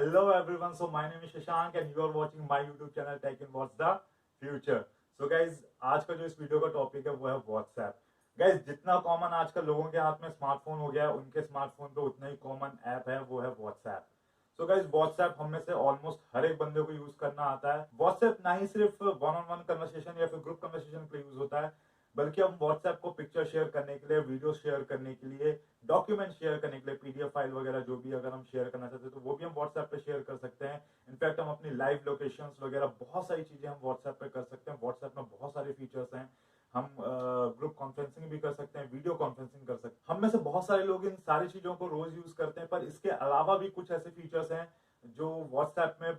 Hello everyone, so my name is Shashank and you are watching my YouTube channel Tech in What's the Future. So guys, आज का जो इस video का topic है वो है WhatsApp. गाइज जितना कॉमन आजकल लोगों के हाथ में स्मार्टफोन हो गया है, उनके स्मार्टफोन पे उतना ही कॉमन ऐप है वो है WhatsApp. सो गाइज WhatsApp हम में से ऑलमोस्ट हर एक बंदे को यूज करना आता है. WhatsApp ना ही सिर्फ वन ऑन वन कन्वर्सेशन या फिर ग्रुप कन्वर्सेशन पे यूज होता है, बल्कि हम WhatsApp को पिक्चर शेयर करने के लिए, वीडियो शेयर करने के लिए, डॉक्यूमेंट शेयर करने के लिए, पीडीएफ फाइल वगैरह जो भी अगर हम शेयर करना चाहते हैं तो वो भी हम WhatsApp पे शेयर कर सकते हैं. इनफैक्ट हम अपनी लाइव लोकेशंस वगैरह बहुत सारी चीजें हम WhatsApp पे कर सकते हैं. WhatsApp में बहुत सारे फीचर्स हैं. हम ग्रुप कॉन्फ्रेंसिंग भी कर सकते हैं, वीडियो कॉन्फ्रेंसिंग कर सकते हैं. हम में से बहुत सारे लोग इन सारी चीजों को रोज यूज करते हैं, पर इसके अलावा भी कुछ ऐसे फीचर्स हैं जो WhatsApp में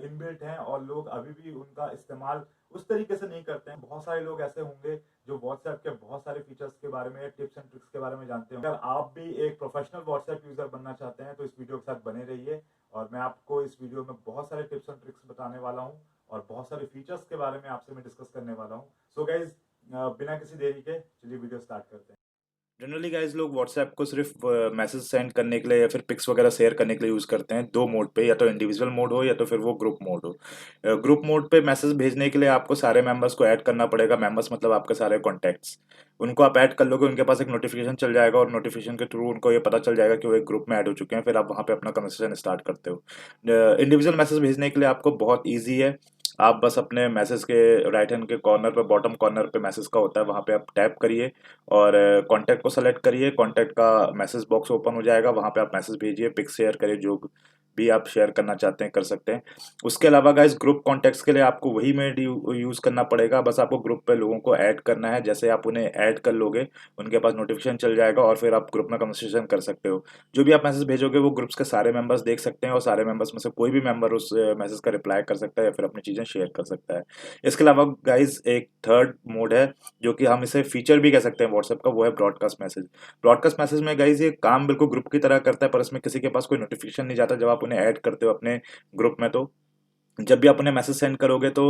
इनबिल्ट हैं और लोग अभी भी उनका इस्तेमाल उस तरीके से नहीं करते हैं. बहुत सारे लोग ऐसे होंगे जो WhatsApp के बहुत सारे फीचर्स के बारे में, टिप्स एंड ट्रिक्स के बारे में जानते हैं. अगर आप भी एक प्रोफेशनल WhatsApp यूजर बनना चाहते हैं तो इस वीडियो के साथ बने रहिए और मैं आपको इस वीडियो में बहुत सारे टिप्स एंड ट्रिक्स बताने वाला हूं और बहुत सारे फीचर्स के बारे में आपसे मैं डिस्कस करने वाला हूं. सो गाइज बिना किसी देरी के चलिए वीडियो स्टार्ट करते हैं. जनरली गाइज लोग व्हाट्सएप को सिर्फ मैसेज सेंड करने के लिए या फिर पिक्स वगैरह शेयर करने के लिए यूज़ करते हैं दो मोड पे, या तो इंडिविजुअल मोड हो या तो फिर वो ग्रुप मोड हो. ग्रुप मोड पे मैसेज भेजने के लिए आपको सारे मेंबर्स को ऐड करना पड़ेगा. मेंबर्स मतलब आपके सारे कॉन्टैक्ट्स, उनको आप ऐड कर लोगे, उनके पास एक नोटिफिकेशन चल जाएगा और नोटिफिकेशन के थ्रू उनको ये पता चल जाएगा कि वो एक ग्रुप में ऐड हो चुके हैं. फिर आप वहाँ पे अपना कन्वर्सेशन स्टार्ट करते हो. इंडिविजुअल मैसेज भेजने के लिए आपको बहुत ईजी है. आप बस अपने मैसेज के राइट हैंड के कॉर्नर पे, बॉटम कॉर्नर पे मैसेज का होता है, वहाँ पे आप टैप करिए और कॉन्टैक्ट को सेलेक्ट करिए. कॉन्टैक्ट का मैसेज बॉक्स ओपन हो जाएगा, वहाँ पे आप मैसेज भेजिए, पिक शेयर करिए, जो भी आप शेयर करना चाहते हैं कर सकते हैं. उसके अलावा गाइस ग्रुप कॉन्टैक्ट्स के लिए आपको वही मेड यूज़ करना पड़ेगा. बस आपको ग्रुप पे लोगों को ऐड करना है. जैसे आप उन्हें ऐड कर लोगे, उनके पास नोटिफिकेशन चल जाएगा और फिर आप ग्रुप में कन्वर्सेशन कर सकते हो. जो भी आप मैसेज भेजोगे वो ग्रुप्स के सारे मेंबर्स देख सकते हैं और सारे मेंबर्स में से कोई भी मेंबर उस मैसेज का रिप्लाई कर सकता है या फिर अपनी चीज़ें शेयर कर सकता है. इसके अलावा गाइस एक थर्ड मोड है जो कि हम इसे फीचर भी कह सकते हैं व्हाट्सएप का, वो है ब्रॉडकास्ट मैसेज. ब्रॉडकास्ट मैसेज में गाइस ये काम बिल्कुल ग्रुप की तरह करता है, पर इसमें किसी के पास कोई नोटिफिकेशन नहीं जाता जब आप उन्हें ऐड करते हो अपने ग्रुप में. तो जब भी आप उन्हें मैसेज सेंड करोगे तो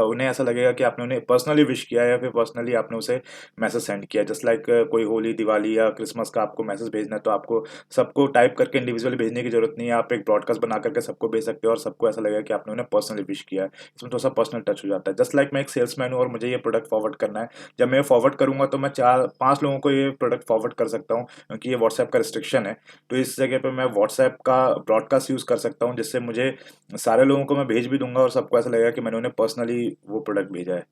उन्हें ऐसा लगेगा कि आपने उन्हें पर्सनली विश किया है या फिर पर्सनली आपने उसे मैसेज सेंड किया. जस्ट लाइक कोई होली, दिवाली या क्रिसमस का आपको मैसेज भेजना है तो आपको सबको टाइप करके इंडिविजुअली भेजने की जरूरत नहीं है. आप एक ब्रॉडकास्ट बना करके सबको भेज सकते हो और सबको ऐसा लगेगा कि आपने उन्हें पर्सनली विश किया है. इसमें थोड़ा सा पर्सनल टच हो जाता है. जस्ट लाइक मैं एक सेल्समैन हूँ और मुझे ये प्रोडक्ट फॉरवर्ड करना है. जब मैं फॉरवर्ड करूंगा तो मैं 4-5 लोगों को ये प्रोडक्ट फॉरवर्ड कर सकता हूँ, क्योंकि ये व्हाट्सएप का रिस्ट्रिक्शन है. तो इस जगह पे मैं व्हाट्सएप का ब्रॉडकास्ट यूज़ कर सकता हूँ, जिससे मुझे सारे लोगों को मैं भेज भी दूंगा और सबको ऐसा लगेगा कि मैंने उन्हें पर्सनली वो प्रोडक्ट भेजा है.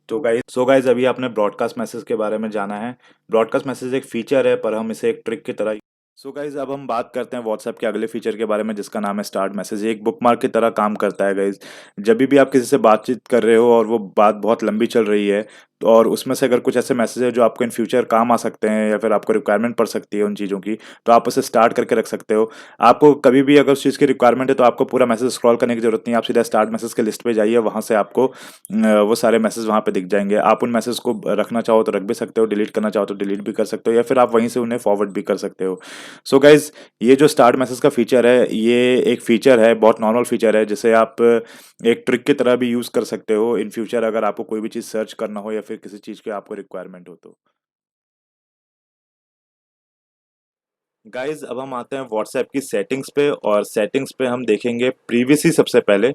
तो गाइज अभी आपने ब्रॉडकास्ट मैसेज के बारे में जाना है. ब्रॉडकास्ट मैसेज एक फीचर है, पर हम इसे एक ट्रिक की तरह. गाइज अब हम बात करते हैं व्हाट्सएप के अगले फीचर के बारे में, जिसका नाम है स्टार्ट मैसेज. एक बुकमार्क की तरह काम करता है गाइज. जब भी आप किसी से बातचीत कर रहे हो और वो बात बहुत लंबी चल रही है, तो और उसमें से अगर कुछ ऐसे मैसेज है जो आपको इन फ्यूचर काम आ सकते हैं या फिर आपको रिक्वायरमेंट पड़ सकती है उन चीज़ों की, तो आप उसे स्टार्ट करके रख सकते हो. आपको कभी भी अगर उस चीज़ की रिक्वायरमेंट है तो आपको पूरा मैसेज स्क्रॉल करने की जरूरत नहीं है. आप सीधा स्टार्ट मैसेज के लिस्ट पे जाइए, वहाँ से आपको वो सारे मैसेज वहाँ पे दिख जाएंगे. आप उन मैसेज को रखना चाहो तो रख भी सकते हो, डिलीट करना चाहो तो डिलीट भी कर सकते हो, या फिर आप वहीं से उन्हें फॉरवर्ड भी कर सकते हो. गाइज ये जो स्टार्ट मैसेज का फीचर है, ये एक फीचर है, बहुत नॉर्मल फीचर है, जिसे आप एक ट्रिक की तरह भी यूज़ कर सकते हो इन फ्यूचर, अगर आपको कोई भी चीज़ सर्च करना हो या फिर किसी चीज़ की आपको रिक्वायरमेंट हो तो. गाइज अब हम आते हैं व्हाट्सएप की सेटिंग्स पे, और सेटिंग्स पे हम देखेंगे प्रीवियसी सबसे पहले.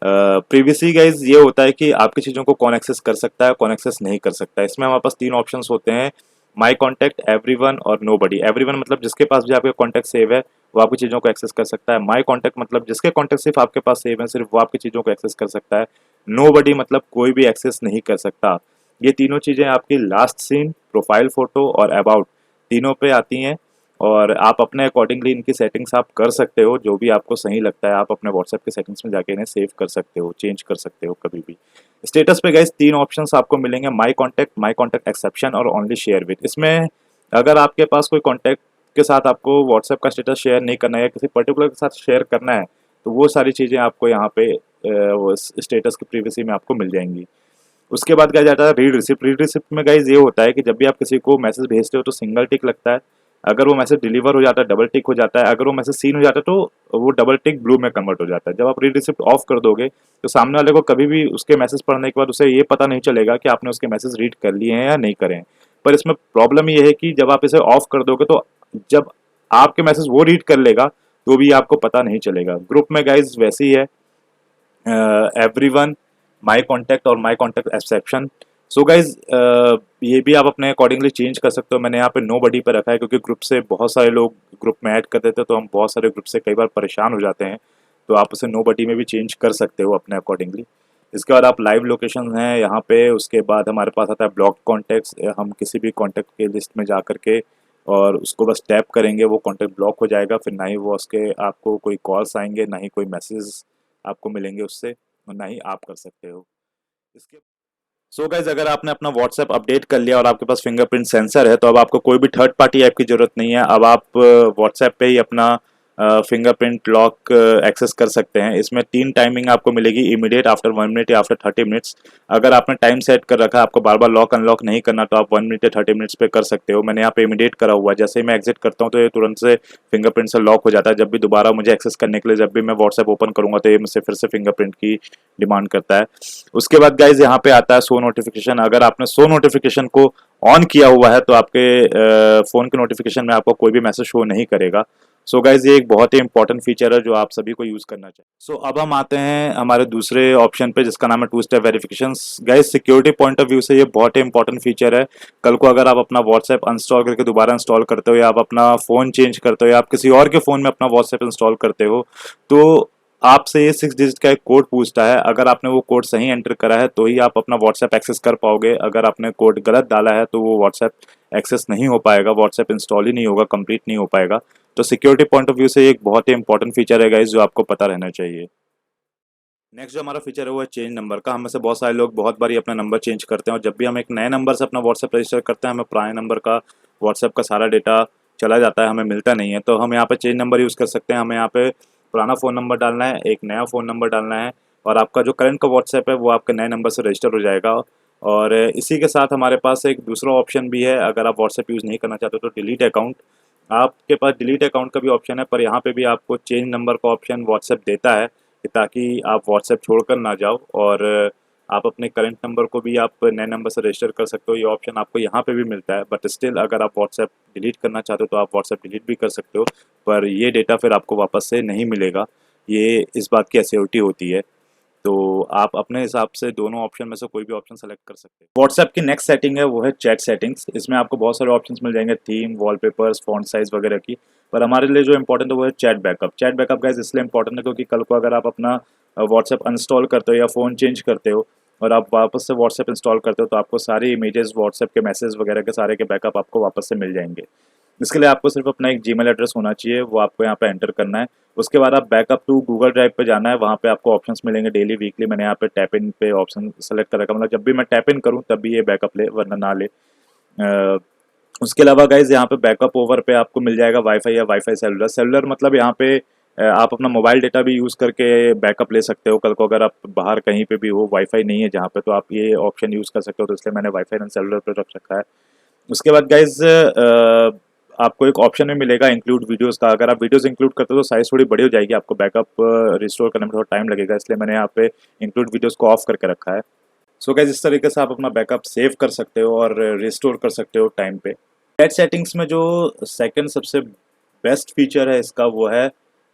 प्रीवियसी गाइज ये होता है कि आपकी चीज़ों को कौन एक्सेस कर सकता है, कौन एक्सेस नहीं कर सकता है. इसमें हमारे पास 3 ऑप्शंस होते हैं: माई कॉन्टैक्ट, एवरीवन और नोबडी. एवरीवन मतलब जिसके पास भी आपका कॉन्टैक्ट सेव है वो आपकी चीज़ों को एक्सेस कर सकता है. माई कॉन्टैक्ट मतलब जिसके कॉन्टैक्ट सिर्फ आपके पास सेव है, सिर्फ वो आपकी चीज़ों को एक्सेस कर सकता है. नोबडी मतलब कोई भी एक्सेस नहीं कर सकता. ये तीनों चीज़ें आपकी लास्ट सीन, प्रोफाइल फोटो और अबाउट, तीनों पे आती हैं. और आप अपने अकॉर्डिंगली इनकी सेटिंग्स आप कर सकते हो, जो भी आपको सही लगता है आप अपने व्हाट्सएप के सेटिंग्स में जाके इन्हें सेव कर सकते हो, चेंज कर सकते हो कभी भी. स्टेटस पे गाइस 3 ऑप्शंस आपको मिलेंगे: माई कॉन्टैक्ट एक्सेप्शन और ओनली शेयर विद. इसमें अगर आपके पास कोई कॉन्टैक्ट के साथ आपको व्हाट्सएप का स्टेटस शेयर नहीं करना है या किसी पर्टिकुलर के साथ शेयर करना है, तो वो सारी चीज़ें आपको यहाँ पे स्टेटस की प्रीवियसी में आपको मिल जाएंगी. उसके बाद क्या जाता है रीड रिसिप्ट. रीड रिसिप्ट में गाइज ये होता है कि जब भी आप किसी को मैसेज भेजते हो तो सिंगल टिक लगता है. अगर वो मैसेज डिलीवर हो जाता है डबल टिक हो जाता है. अगर वो मैसेज सीन हो जाता है तो वो डबल टिक ब्लू में कन्वर्ट हो जाता है. जब आप रीड रिसिप्ट ऑफ कर दोगे तो सामने वाले को कभी भी उसके मैसेज पढ़ने के बाद उसे ये पता नहीं चलेगा कि आपने उसके मैसेज रीड कर लिए हैं या नहीं करे हैं. पर इसमें प्रॉब्लम ये है कि जब आप इसे ऑफ कर दोगे तो जब आपके मैसेज वो रीड कर लेगा तो भी आपको पता नहीं चलेगा। ग्रुप में गाइज वैसे ही है, एवरीवन, माई कॉन्टैक्ट और माई कॉन्टैक्ट एक्सेप्शन। सो गाइज ये भी आप अपने अकॉर्डिंगली चेंज कर सकते हो। मैंने यहाँ पे नो बडी पे रखा है क्योंकि ग्रुप से बहुत सारे लोग ग्रुप में ऐड कर देते हैं, तो हम बहुत सारे ग्रुप से कई बार परेशान हो जाते हैं। तो आप उसे नो बडी में भी चेंज कर सकते हो अपने अकॉर्डिंगली। इसके बाद आप लाइव लोकेशन हैं यहाँ पे, उसके बाद हमारे पास आता है ब्लॉक कॉन्टैक्ट्स। हम किसी भी कॉन्टैक्ट के लिस्ट में जा करके और उसको बस टैप करेंगे, वो कॉन्टैक्ट ब्लॉक हो जाएगा। फिर ना ही वो उसके आपको कोई कॉल्स आएंगे, ना ही कोई मैसेज आपको मिलेंगे उससे, और ना ही आप कर सकते हो इसके। सो गाइज, अगर आपने अपना व्हाट्सएप अपडेट कर लिया और आपके पास फिंगरप्रिंट सेंसर है, तो अब आपको कोई भी थर्ड पार्टी ऐप की जरूरत नहीं है। अब आप व्हाट्सएप पे ही अपना फिंगरप्रिंट लॉक एक्सेस कर सकते हैं। इसमें 3 टाइमिंग आपको मिलेगी, इमीडिएट, आफ्टर 1 मिनट या आफ्टर 30 मिनट्स। अगर आपने टाइम सेट कर रखा है, आपको बार बार लॉक अनलॉक नहीं करना, तो आप 1 मिनट या 30 मिनट्स पे कर सकते हो। मैंने यहाँ पे इमीडिएट करा हुआ है, जैसे ही मैं एग्जिट करता हूँ तो ये तुरंत से फिंगरप्रिंट से लॉक हो जाता है। जब भी दोबारा मुझे एक्सेस करने के लिए जब भी मैं व्हाट्सएप ओपन करूंगा तो ये मुझसे फिर से फिंगरप्रिंट की डिमांड करता है। उसके बाद गाइज यहाँ पे आता है शो नोटिफिकेशन। अगर आपने शो नोटिफिकेशन को ऑन किया हुआ है तो आपके फ़ोन के नोटिफिकेशन में आपको कोई भी मैसेज शो नहीं करेगा। सो गाइज, ये एक बहुत ही इंपॉर्टेंट फीचर है जो आप सभी को यूज़ करना चाहिए। सो अब हम आते हैं हमारे दूसरे ऑप्शन पे, जिसका नाम है 2 step verification. Guys, security point of view से ये बहुत ही इंपॉर्टेंट फीचर है। कल को अगर आप अपना व्हाट्सएप अनस्टॉल करके दोबारा इंस्टॉल करते हो, या आप अपना फ़ोन चेंज करते हो, या आप किसी और के फ़ोन में अपना व्हाट्सएप इंस्टॉल करते हो, तो आपसे ये 6 डिजिट का एक कोड पूछता है। अगर आपने वो कोड सही एंटर करा है तो ही आप अपना व्हाट्सएप एक्सेस कर पाओगे। अगर आपने कोड गलत डाला है तो वो व्हाट्सएप एक्सेस नहीं हो पाएगा, व्हाट्सएप इंस्टॉल ही नहीं होगा, कंप्लीट नहीं हो पाएगा। तो सिक्योरिटी पॉइंट ऑफ व्यू से एक बहुत ही इंपॉर्टेंट फीचर है गाइस, जो आपको पता रहना चाहिए। नेक्स्ट जो हमारा फीचर है वो है चेंज नंबर का। हम में से बहुत सारे लोग बहुत बार अपना नंबर चेंज करते हैं, और जब भी हम एक नए नंबर से अपना व्हाट्सएप रजिस्टर करते हैं, हमें पुराने नंबर का व्हाट्सएप का सारा डेटा चला जाता है, हमें मिलता नहीं है। तो हम यहाँ पे चेंज नंबर यूज़ कर सकते हैं। हमें यहाँ पे पुराना फ़ोन नंबर डालना है, एक नया फ़ोन नंबर डालना है, और आपका जो करंट का व्हाट्सएप है वो आपके नए नंबर से रजिस्टर हो जाएगा। और इसी के साथ हमारे पास एक दूसरा ऑप्शन भी है। अगर आप व्हाट्सएप यूज़ नहीं करना चाहते तो डिलीट अकाउंट, आपके पास डिलीट अकाउंट का भी ऑप्शन है, पर यहाँ पे भी आपको चेंज नंबर का ऑप्शन व्हाट्सएप देता है, कि ताकि आप व्हाट्सएप छोड़कर ना जाओ, और आप अपने करंट नंबर को भी आप नए नंबर से रजिस्टर कर सकते हो। ये ऑप्शन आपको यहाँ पे भी मिलता है, बट स्टिल अगर आप व्हाट्सएप डिलीट करना चाहते हो तो आप व्हाट्सएप डिलीट भी कर सकते हो, पर ये डेटा फिर आपको वापस से नहीं मिलेगा। ये इस बात की एश्योरिटी होती है। तो आप अपने हिसाब से दोनों ऑप्शन में से कोई भी ऑप्शन सेलेक्ट कर सकते हैं। व्हाट्सएप की नेक्स्ट सेटिंग है वो है चैट सेटिंग्स। इसमें आपको बहुत सारे ऑप्शंस मिल जाएंगे, थीम, वॉलपेपर्स, फॉन्ट साइज वगैरह की। पर हमारे लिए जो इंपॉर्टेंट है वो है chat backup. Chat backup guys इसलिए इंपॉर्टेंट है क्योंकि कल को अगर आप अपना व्हाट्सएप अनइंस्टॉल करते हो या फ़ोन चेंज करते हो और आप वापस से व्हाट्सएप इंस्टॉल करते हो, तो आपको सारी इमेजेस, व्हाट्सएप के मैसेज वगैरह के सारे के बैकअप आपको वापस से मिल जाएंगे। इसके लिए आपको सिर्फ अपना एक जीमेल एड्रेस होना चाहिए, वो आपको यहाँ पे एंटर करना है। उसके बाद आप बैकअप टू गूगल ड्राइव पे जाना है, वहाँ पे आपको ऑप्शंस मिलेंगे डेली, वीकली। मैंने यहाँ पे टैप इन पे ऑप्शन सेलेक्ट कर रखा, मतलब जब भी मैं टैप इन करूँ तब भी ये बैकअप ले, वरना ना ले। उसके अलावा गाइज यहाँ पे बैकअप ओवर पे आपको मिल जाएगा वाईफाई या वाईफाई सेलुलर। सेलुलर मतलब यहाँ पे आप अपना मोबाइल डेटा भी यूज़ करके बैकअप ले सकते हो। कल को अगर आप बाहर कहीं पे भी हो, वाईफाई नहीं है जहाँ पे, तो आप ये ऑप्शन यूज़ कर सकते हो। तो इसलिए मैंने वाईफाई एंड सेलुलर पे रख रखा है। उसके बाद गाइज आपको एक ऑप्शन में मिलेगा इंक्लूड वीडियोस का। अगर आप वीडियोस इंक्लूड करते हो तो साइज थोड़ी बड़ी हो जाएगी, आपको बैकअप रिस्टोर करने में थोड़ा टाइम लगेगा, इसलिए मैंने यहाँ पे इंक्लूड वीडियोस को ऑफ करके रखा है। सो गाइज, इस तरीके से आप अपना बैकअप सेव कर सकते हो और रिस्टोर कर सकते हो टाइम पे। चैट सेटिंग्स में जो सेकंड सबसे बेस्ट फीचर है इसका वो है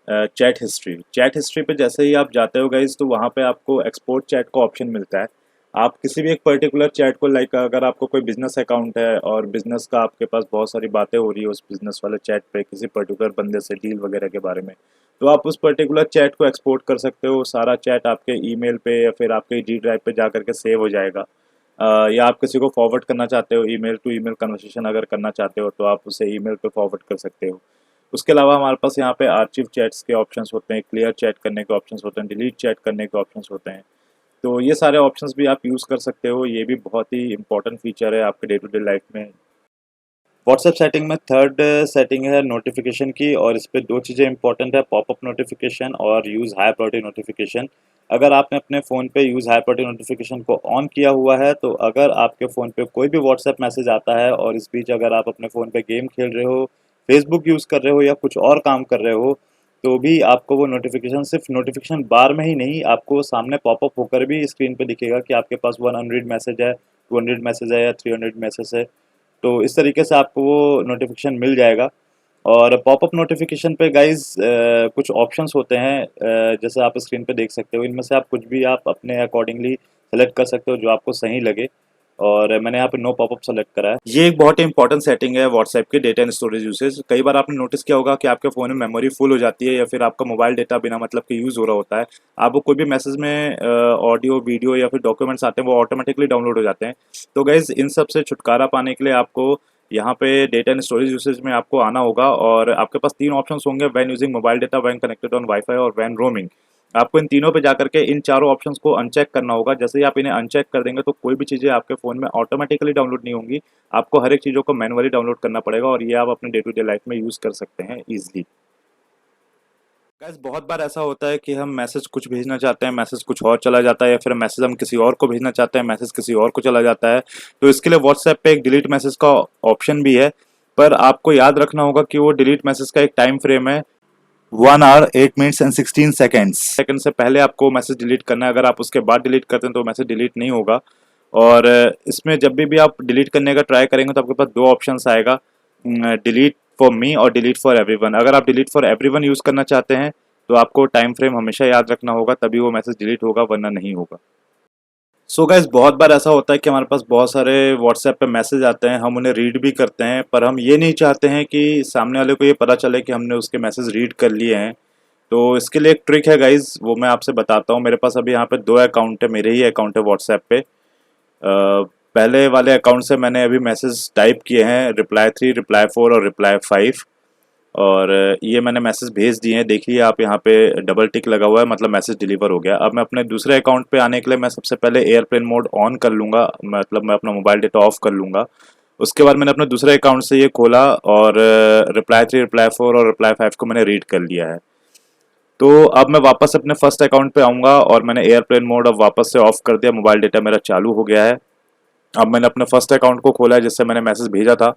चैट हिस्ट्री। चैट हिस्ट्री पे जैसे ही आप जाते हो गाइज, तो वहाँ पे आपको एक्सपोर्ट चैट का ऑप्शन मिलता है। आप किसी भी एक पर्टिकुलर चैट को, लाइक अगर आपको कोई बिजनेस अकाउंट है और बिजनेस का आपके पास बहुत सारी बातें हो रही है उस बिजनेस वाले चैट पे किसी पर्टिकुलर बंदे से डील वगैरह के बारे में, तो आप उस पर्टिकुलर चैट को एक्सपोर्ट कर सकते हो। सारा चैट आपके ईमेल पे या फिर आपके जी ड्राइव पे जा करके सेव हो जाएगा। या आप किसी को फॉरवर्ड करना चाहते हो, ईमेल टू ईमेल कन्वर्सेशन अगर करना चाहते हो, तो आप उसे ईमेल पे फॉरवर्ड कर सकते हो। उसके अलावा हमारे पास यहाँ पे आर्चिव चैट्स के ऑप्शंस होते हैं, क्लियर चैट करने के ऑप्शंस होते हैं, डिलीट चैट करने के ऑप्शंस होते हैं। तो ये सारे ऑप्शंस भी आप यूज़ कर सकते हो। ये भी बहुत ही इंपॉर्टेंट फीचर है आपके डे टू डे लाइफ में। व्हाट्सएप सेटिंग में थर्ड सेटिंग है नोटिफिकेशन की, और इस पे 2 चीज़ें इंपॉर्टेंट है, पॉपअप नोटिफिकेशन और यूज़ हाई प्रायोरिटी नोटिफिकेशन। अगर आपने अपने फ़ोन पे यूज़ हाई प्रायोरिटी नोटिफिकेशन को ऑन किया हुआ है, तो अगर आपके फ़ोन पे कोई भी व्हाट्सएप मैसेज आता है और इस बीच अगर आप अपने फ़ोन पे गेम खेल रहे हो, फेसबुक यूज़ कर रहे हो या कुछ और काम कर रहे हो, तो भी आपको वो नोटिफिकेशन सिर्फ नोटिफिकेशन बार में ही नहीं, आपको सामने पॉपअप होकर भी स्क्रीन पे दिखेगा कि आपके पास 100 मैसेज है, 200 मैसेज है या 300 मैसेज है। तो इस तरीके से आपको वो नोटिफिकेशन मिल जाएगा। और पॉपअप नोटिफिकेशन पे गाइज कुछ ऑप्शंस होते हैं, जैसे आप स्क्रीन पे देख सकते हो। इनमें से आप कुछ भी आप अपने अकॉर्डिंगली सेलेक्ट कर सकते हो जो आपको सही लगे, और मैंने यहाँ पे नो पॉपअप सेलेक्ट करा है। ये एक बहुत ही इंपॉर्टेंट सेटिंग है व्हाट्सएप की डेटा एंड स्टोरेज यूसेज। कई बार आपने नोटिस किया होगा कि आपके फ़ोन में मेमोरी फुल हो जाती है या फिर आपका मोबाइल डेटा बिना मतलब के यूज़ हो रहा होता है। आपको कोई भी मैसेज में ऑडियो, वीडियो या फिर डॉक्यूमेंट्स आते हैं, वो ऑटोमेटिकली डाउनलोड हो जाते हैं। तो गाइज इन सब से छुटकारा पाने के लिए आपको यहाँ पे डेटा एंड स्टोरेज यूसेज में आपको आना होगा, और आपके पास 3 ऑप्शंस होंगे: when using mobile data, when connected on wifi और व्हेन रोमिंग। आपको इन तीनों पे जाकर के इन चारों ऑप्शंस को अनचेक करना होगा। जैसे ही आप इन्हें अनचेक कर देंगे तो कोई भी चीज़ें आपके फ़ोन में ऑटोमेटिकली डाउनलोड नहीं होंगी। आपको हर एक चीज़ों को मैनुअली डाउनलोड करना पड़ेगा, और ये आप अपने डे टू डे लाइफ में यूज़ कर सकते हैं ईज़िली। गाइस बहुत बार ऐसा होता है कि हम मैसेज कुछ भेजना चाहते हैं, मैसेज कुछ और चला जाता है, या फिर मैसेज हम किसी और को भेजना चाहते हैं, मैसेज किसी और को चला जाता है। तो इसके लिए व्हाट्सएप पे एक डिलीट मैसेज का ऑप्शन भी है, पर आपको याद रखना होगा कि वो डिलीट मैसेज का एक टाइम फ्रेम है 1 hour 8 minutes and 16 seconds. Second से पहले आपको मैसेज डिलीट करना है। अगर आप उसके बाद डिलीट करते हैं तो मैसेज डिलीट नहीं होगा। और इसमें जब भी आप डिलीट करने का ट्राई करेंगे तो आपके पास 2 ऑप्शंस आएगा, डिलीट फॉर मी और डिलीट फॉर एवरीवन। अगर आप डिलीट फॉर एवरीवन यूज़ करना चाहते हैं तो आपको टाइम फ्रेम हमेशा याद रखना होगा, तभी वो मैसेज डिलीट होगा, वरना नहीं होगा। सो गाइस बहुत बार ऐसा होता है कि हमारे पास बहुत सारे व्हाट्सएप पे मैसेज आते हैं, हम उन्हें रीड भी करते हैं, पर हम ये नहीं चाहते हैं कि सामने वाले को ये पता चले कि हमने उसके मैसेज रीड कर लिए हैं। तो इसके लिए एक ट्रिक है गाइज, वो मैं आपसे बताता हूँ। मेरे पास अभी यहाँ पे 2 अकाउंट है, मेरे ही अकाउंट है व्हाट्सएप पे। पहले वाले अकाउंट से मैंने अभी मैसेज टाइप किए हैं रिप्लाई 3, रिप्लाई 4 और रिप्लाई 5, और ये मैंने मैसेज भेज दिए हैं। देखिए आप यहाँ पे डबल टिक लगा हुआ है, मतलब मैसेज डिलीवर हो गया। अब मैं अपने दूसरे अकाउंट पे आने के लिए मैं सबसे पहले एयरप्लेन मोड ऑन कर लूँगा, मतलब मैं अपना मोबाइल डेटा ऑफ कर लूँगा। उसके बाद मैंने अपने दूसरे अकाउंट से ये खोला, और रिप्लाई 3, रिप्लाई 4 और रिप्लाई 5 को मैंने रीड कर लिया है। तो अब मैं वापस अपने फर्स्ट अकाउंट पे आऊँगा, और मैंने एयरप्लेन मोड अब वापस से ऑफ कर दिया, मोबाइल डेटा मेरा चालू हो गया है। अब मैंने अपने फर्स्ट अकाउंट को खोला है जिससे मैंने मैसेज भेजा था,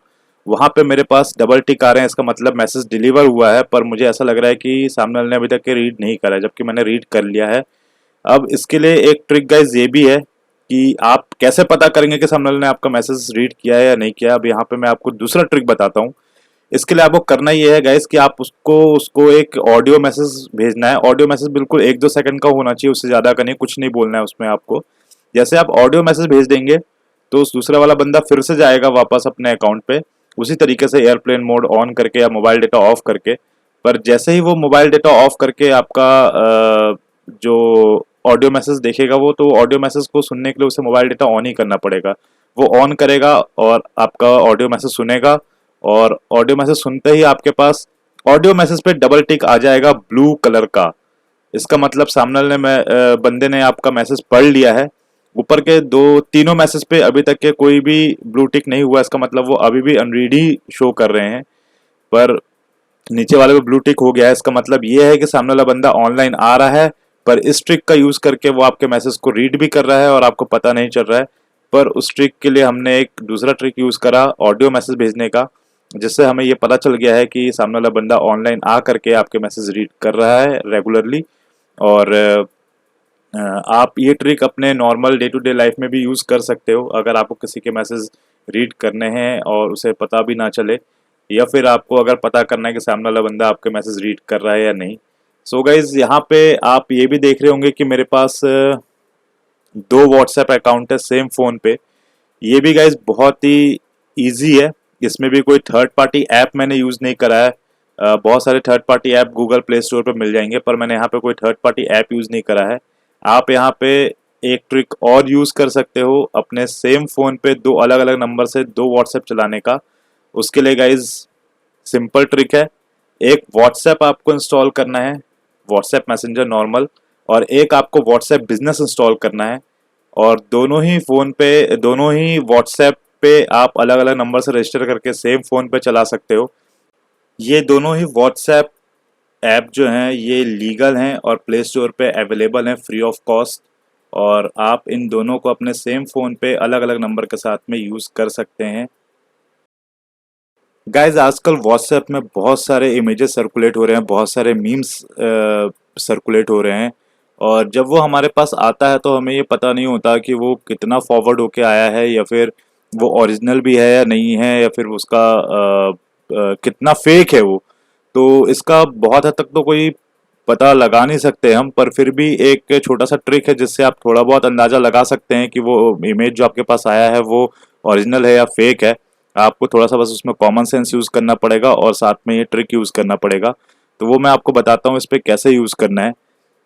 वहाँ पे मेरे पास डबल टिक आ रहे हैं, इसका मतलब मैसेज डिलीवर हुआ है, पर मुझे ऐसा लग रहा है कि सामने वाले ने अभी तक के रीड नहीं करा है, जबकि मैंने रीड कर लिया है। अब इसके लिए एक ट्रिक गाइज ये भी है कि आप कैसे पता करेंगे कि सामने वाले ने आपका मैसेज रीड किया है या नहीं किया। अब यहाँ पे मैं आपको दूसरा ट्रिक बताता हूँ। इसके लिए आपको करना ये है गाइस कि आप उसको उसको एक ऑडियो मैसेज भेजना है। ऑडियो मैसेज बिल्कुल 1-2 सेकंड का होना चाहिए, उससे ज़्यादा का नहीं, कुछ नहीं बोलना है उसमें आपको। जैसे आप ऑडियो मैसेज भेज देंगे तो उस दूसरा वाला बंदा फिर से जाएगा वापस अपने अकाउंट पे, उसी तरीके से एयरप्लेन मोड ऑन करके या मोबाइल डेटा ऑफ करके। पर जैसे ही वो मोबाइल डेटा ऑफ करके आपका जो ऑडियो मैसेज देखेगा, वो तो ऑडियो मैसेज को सुनने के लिए उसे मोबाइल डेटा ऑन ही करना पड़ेगा। वो ऑन करेगा और आपका ऑडियो मैसेज सुनेगा, और ऑडियो मैसेज सुनते ही आपके पास ऑडियो मैसेज पे डबल टिक आ जाएगा ब्लू कलर का। इसका मतलब सामने वाले बंदे ने आपका मैसेज पढ़ लिया है। ऊपर के तीनों मैसेज पे अभी तक के कोई भी ब्लू टिक नहीं हुआ, इसका मतलब वो अभी भी अनरीड ही शो कर रहे हैं। पर नीचे वाले पे ब्लू टिक हो गया है, इसका मतलब ये है कि सामने वाला बंदा ऑनलाइन आ रहा है, पर इस ट्रिक का यूज करके वो आपके मैसेज को रीड भी कर रहा है और आपको पता नहीं चल रहा है। पर उस ट्रिक के लिए हमने एक दूसरा ट्रिक यूज करा ऑडियो मैसेज भेजने का, जिससे हमें ये पता चल गया है कि सामने वाला बंदा ऑनलाइन आ करके आपके मैसेज रीड कर रहा है रेगुलरली। और आप ये ट्रिक अपने normal day to day life में भी यूज़ कर सकते हो, अगर आपको किसी के मैसेज रीड करने हैं और उसे पता भी ना चले, या फिर आपको अगर पता करना है कि सामने वाला बंदा आपके मैसेज रीड कर रहा है या नहीं। सो गाइज यहाँ पे आप ये भी देख रहे होंगे कि मेरे पास 2 व्हाट्सएप अकाउंट है सेम फ़ोन पे। ये भी गाइज बहुत ही ईजी है, इसमें भी कोई थर्ड पार्टी ऐप मैंने यूज़ नहीं करा है। बहुत सारे third party app Google play store पे मिल जाएंगे, पर मैंने यहाँ पे कोई थर्ड पार्टी ऐप यूज़ नहीं करा है। आप यहाँ पे एक ट्रिक और यूज़ कर सकते हो अपने सेम फ़ोन पे 2 अलग अलग नंबर से 2 व्हाट्सएप चलाने का। उसके लिए गाइज सिंपल ट्रिक है, एक व्हाट्सएप आपको इंस्टॉल करना है, व्हाट्सएप मैसेंजर नॉर्मल, और एक आपको व्हाट्सएप बिजनेस इंस्टॉल करना है। और दोनों ही फ़ोन पे, दोनों ही व्हाट्सएप पे आप अलग अलग नंबर से रजिस्टर करके सेम फ़ोन पे चला सकते हो। ये दोनों ही व्हाट्सएप ऐप जो हैं ये लीगल हैं और प्ले स्टोर पे अवेलेबल हैं फ्री ऑफ कॉस्ट, और आप इन दोनों को अपने सेम फ़ोन पे अलग अलग नंबर के साथ में यूज़ कर सकते हैं। गाइज आजकल व्हाट्सएप में बहुत सारे इमेजेस सर्कुलेट हो रहे हैं, बहुत सारे मीम्स सर्कुलेट हो रहे हैं, और जब वो हमारे पास आता है तो हमें ये पता नहीं होता कि वो कितना फॉरवर्ड होके आया है, या फिर वो ओरिजिनल भी है या नहीं है, या फिर उसका कितना फेक है वो। तो इसका बहुत हद तक तो कोई पता लगा नहीं सकते हम, पर फिर भी एक छोटा सा ट्रिक है जिससे आप थोड़ा बहुत अंदाजा लगा सकते हैं कि वो इमेज जो आपके पास आया है वो ओरिजिनल है या फेक है। आपको थोड़ा सा बस उसमें कॉमन सेंस यूज़ करना पड़ेगा और साथ में ये ट्रिक यूज़ करना पड़ेगा। तो वो मैं आपको बताता हूँ इस पर कैसे यूज़ करना है।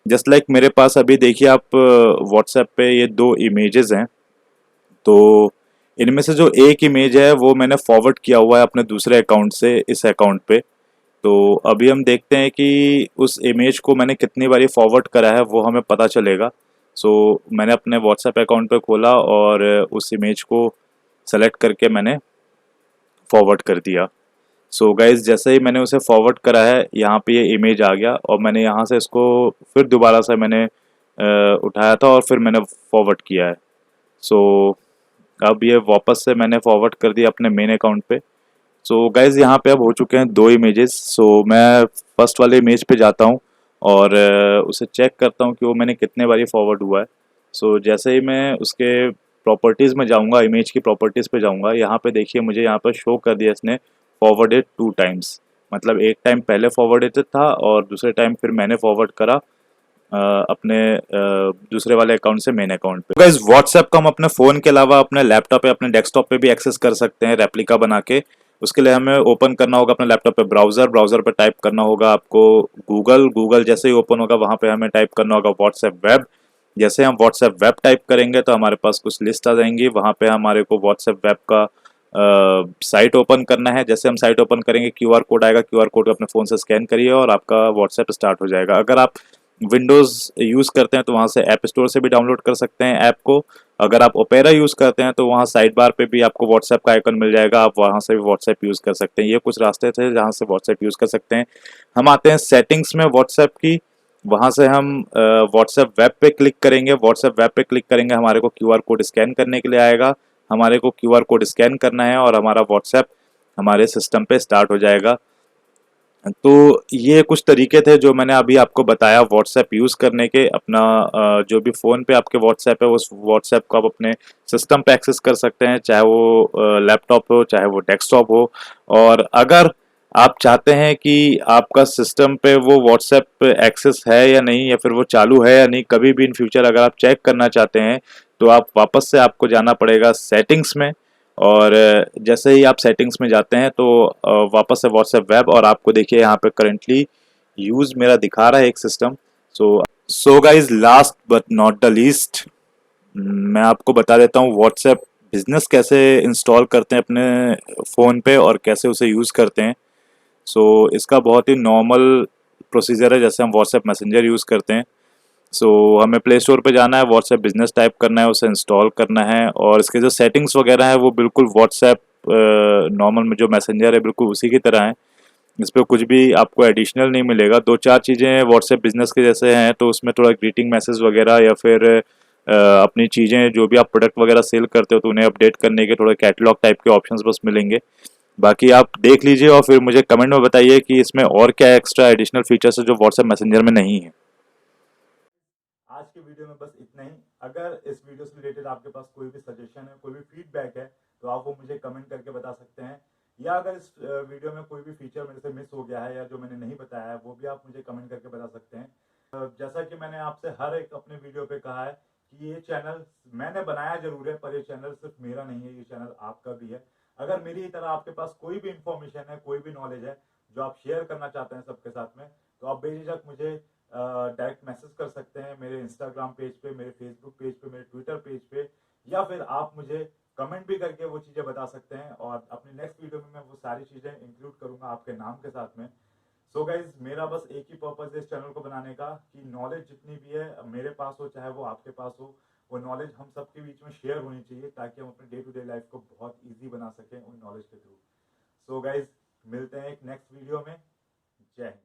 जस्ट लाइक मेरे पास अभी देखिए आप व्हाट्सएप पे ये दो इमेजेस हैं। तो इनमें से जो एक इमेज है वो मैंने फॉरवर्ड किया हुआ है अपने दूसरे अकाउंट से इस अकाउंट पे। तो अभी हम देखते हैं कि उस इमेज को मैंने कितनी बारी फॉरवर्ड करा है वो हमें पता चलेगा। सो मैंने अपने व्हाट्सएप अकाउंट पे खोला और उस इमेज को सेलेक्ट करके मैंने फॉरवर्ड कर दिया। सो गाइज जैसे ही मैंने उसे फॉरवर्ड करा है यहाँ पे ये इमेज आ गया और मैंने यहाँ से इसको फिर दोबारा से मैंने उठाया था और फिर मैंने फॉरवर्ड किया है। सो अब ये वापस से मैंने फॉरवर्ड कर दिया अपने मेन अकाउंट पे। सो गाइज यहाँ पे अब हो चुके हैं दो इमेजेस। सो मैं फर्स्ट वाले इमेज पे जाता हूँ और उसे चेक करता हूँ कि वो मैंने कितने बारी फॉरवर्ड हुआ है। सो जैसे ही मैं उसके प्रॉपर्टीज़ में जाऊँगा, इमेज की प्रॉपर्टीज़ पे जाऊँगा, यहाँ पे देखिए मुझे यहाँ पर शो कर दिया इसने फॉरवर्डेड 2 टाइम्स। मतलब एक टाइम पहले फॉरवर्डेड था और दूसरे टाइम फिर मैंने फॉरवर्ड करा अपने दूसरे वाले अकाउंट से मेन अकाउंट पे। गाइस व्हाट्सएप को हम अपने फ़ोन के अलावा अपने लैपटॉप या अपने डेस्कटॉप पे भी एक्सेस कर सकते हैं रेप्लिका बना के। उसके लिए हमें ओपन करना होगा अपने लैपटॉप पे ब्राउज़र पे टाइप करना होगा आपको गूगल जैसे ही ओपन होगा वहाँ पे हमें टाइप करना होगा व्हाट्सएप वेब। जैसे हम व्हाट्सएप वेब टाइप करेंगे तो हमारे पास कुछ लिस्ट आ जाएंगी, वहाँ पे हमारे को व्हाट्सएप वेब का साइट ओपन करना है। जैसे हम साइट ओपन करेंगे क्यूआर कोड आएगा, क्यूआर कोड अपने फ़ोन से स्कैन करिए और आपका व्हाट्सएप स्टार्ट हो जाएगा। अगर आप विंडोज़ यूज़ करते हैं तो वहाँ से ऐप स्टोर से भी डाउनलोड कर सकते हैं ऐप को। अगर आप ओपेरा यूज़ करते हैं तो वहाँ साइड बार पे भी आपको व्हाट्सएप का आइकन मिल जाएगा, आप वहाँ से भी व्हाट्सएप यूज़ कर सकते हैं। ये कुछ रास्ते थे जहाँ से व्हाट्सएप यूज़ कर सकते हैं। हम आते हैं सेटिंग्स में व्हाट्सएप की। वहाँ से हम व्हाट्सएप वेब पे क्लिक करेंगे। व्हाट्सएप वेब पे क्लिक करेंगे, हमारे को क्यूआर कोड स्कैन करने के लिए आएगा। हमारे को क्यूआर कोड स्कैन करना है और हमारा व्हाट्सएप हमारे सिस्टम पे स्टार्ट हो जाएगा। तो ये कुछ तरीके थे जो मैंने अभी आपको बताया व्हाट्सएप यूज़ करने के। अपना जो भी फ़ोन पे आपके व्हाट्सएप है उस व्हाट्सएप को आप अपने सिस्टम पे एक्सेस कर सकते हैं, चाहे वो लैपटॉप हो चाहे वो डेस्कटॉप हो। और अगर आप चाहते हैं कि आपका सिस्टम पे वो व्हाट्सएप एक्सेस है या नहीं या फिर वो चालू है या नहीं, कभी भी इन फ्यूचर अगर आप चेक करना चाहते हैं तो आप वापस से आपको जाना पड़ेगा सेटिंग्स में। और जैसे ही आप सेटिंग्स में जाते हैं तो वापस से व्हाट्सएप वेब और आपको देखिए यहाँ पे करेंटली यूज़ मेरा दिखा रहा है एक system. So guys last but not the least मैं आपको बता देता हूँ व्हाट्सएप बिजनेस कैसे इंस्टॉल करते हैं अपने फ़ोन पे और कैसे उसे यूज़ करते हैं। इसका बहुत ही नॉर्मल प्रोसीजर है जैसे हम व्हाट्सएप मैसेंजर यूज़ करते हैं। हमें प्ले स्टोर पे जाना है, व्हाट्सएप बिजनेस टाइप करना है, उसे इंस्टॉल करना है और इसके जो सेटिंग्स वगैरह है वो बिल्कुल व्हाट्सएप नॉर्मल में जो मैसेंजर है बिल्कुल उसी की तरह है। इस पर कुछ भी आपको एडिशनल नहीं मिलेगा। दो चार चीज़ें व्हाट्सएप बिजनेस के जैसे हैं, तो उसमें थोड़ा ग्रीटिंग मैसेज वगैरह या फिर अपनी चीज़ें जो भी आप प्रोडक्ट वगैरह सेल करते हो तो उन्हें अपडेट करने के थोड़े कैटलॉग टाइप के ऑप्शंस बस मिलेंगे। बाकी आप देख लीजिए और फिर मुझे कमेंट में बताइए कि इसमें और क्या एक्स्ट्रा एडिशनल फीचर्स है जो व्हाट्सएप मैसेंजर में नहीं है। आज की वीडियो में बस इतना ही। अगर इस वीडियो से रिलेटेड आपके पास कोई भी सजेशन है, कोई भी फीडबैक है, तो आप वो मुझे कमेंट करके बता सकते हैं। या अगर इस वीडियो में कोई भी फीचर मेरे से मिस हो गया है या जो मैंने नहीं बताया है वो भी आप मुझे कमेंट करके बता सकते हैं। जैसा कि मैंने आपसे हर एक अपने वीडियो पे कहा है कि ये चैनल मैंने बनाया जरूर है, पर ये चैनल सिर्फ मेरा नहीं है, ये चैनल आपका भी है। अगर मेरी तरह आपके पास कोई भी इंफॉर्मेशन है, कोई भी नॉलेज है जो आप शेयर करना चाहते हैं सबके साथ में, तो आप बेझिझक मुझे डायरेक्ट मैसेज कर सकते हैं मेरे इंस्टाग्राम पेज पे, मेरे फेसबुक पेज पे, मेरे ट्विटर पेज पे, या फिर आप मुझे कमेंट भी करके वो चीज़ें बता सकते हैं और अपनी नेक्स्ट वीडियो में मैं वो सारी चीज़ें इंक्लूड करूंगा आपके नाम के साथ में। सो गाइज मेरा बस एक ही पर्पज़ है इस चैनल को बनाने का कि नॉलेज जितनी भी है मेरे पास हो चाहे वो आपके पास हो, वो नॉलेज हम सबके बीच में शेयर होनी चाहिए ताकि हम अपने डे टू डे लाइफ को बहुत ईजी बना सकें उन नॉलेज के थ्रू। सो गाइज मिलते हैं एक नेक्स्ट वीडियो में। जय हिंद।